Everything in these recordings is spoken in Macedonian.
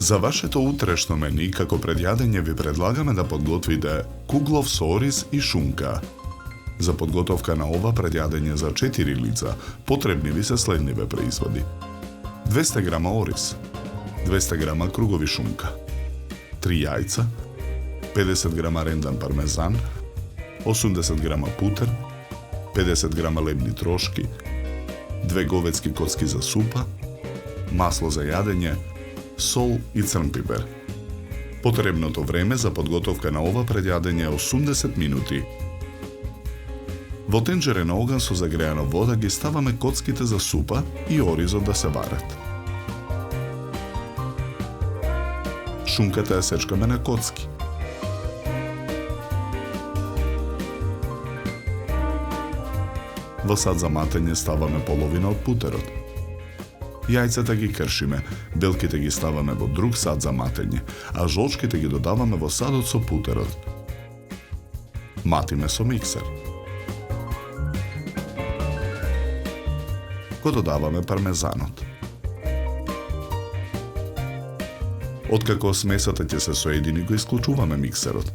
За вашето утрешно мени, како предјадење ви предлагаме да подготвите куглов со ориз и шунка. За подготовка на ова предјадење за 4 лица, потребни ви се следниве производи. 200 грама ориз, 200 грама кругови шунка, 3 јајца, 50 грама рендан пармезан, 80 грама путер, 50 грама лебни трошки, 2 говедски коцки за супа, масло за јадење, сол и црн пипер. Потребното време за подготовка на ова предјадење е 80 минути. Во тенџере на оган со загреана вода ги ставаме коцките за супа и оризот да се варат. Шунката ја сечкаме на коцки. Во сад за матење ставаме половина од путерот. Јајцата ги кршиме, белките ги ставаме во друг сад за матење, а жолчките ги додаваме во садот со путерот. Матиме со миксер. Го додаваме пармезанот. Откако смесата ќе се соедини, го исклучуваме миксерот.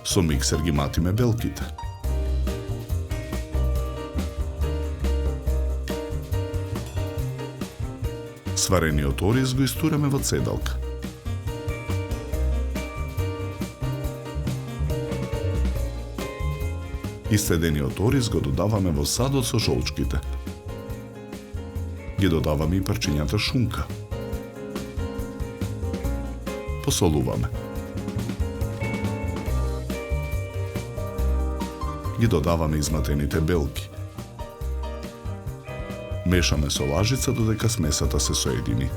Со миксер ги матиме белките. Сварениот ориз го истураме во цедалка. Истедениот ориз го додаваме во садот со жолчките. Ги додаваме и парчињата шунка. Посолуваме. Ги додаваме изматените белки. Мешаме со лажица додека смесата се соедини.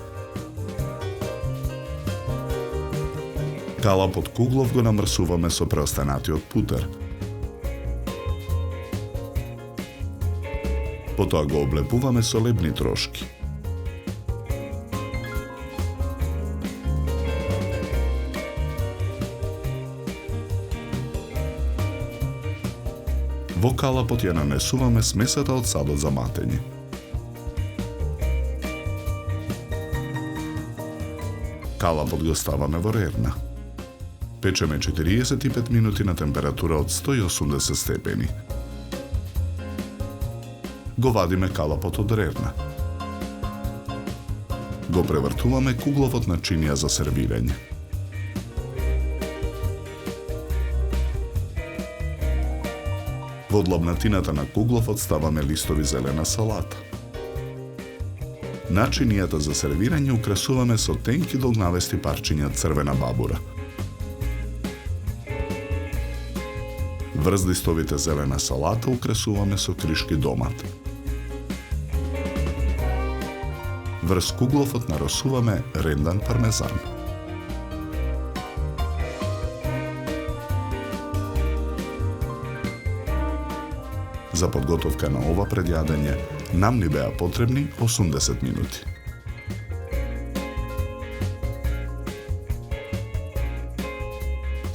Калапот куглов го намрсуваме со преостанатиот путер. Потоа го облепуваме со лебни трошки. Во калапот ја нанесуваме смесата од садот за матење. Калапот го ставаме во рерна. Печеме 45 минути на температура од 180 степени. Го вадиме калапот од рерна. Го превртуваме кугловот на чинија за сервирање. Во длабнатината на кугловот ставаме листови зелена салата. Начинијата за сервирање украсуваме со тенки долгнавести парчиња црвена бабура. Врз листовите зелена салата украсуваме со кришки домат. Врз кугловот нарасуваме рендан пармезан. За подготовка на ова предјадење нам ни беа потребни 80 минути.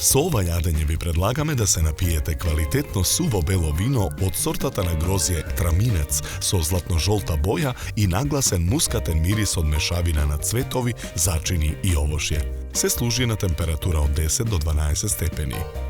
Со ова јадење ви предлагаме да се напиете квалитетно суво бело вино од сортата на грозје Траминец со златно-жолта боја и нагласен мускатен мирис од мешавина на цветови, зачини и овошје. Се служи на температура од 10 до 12 степени.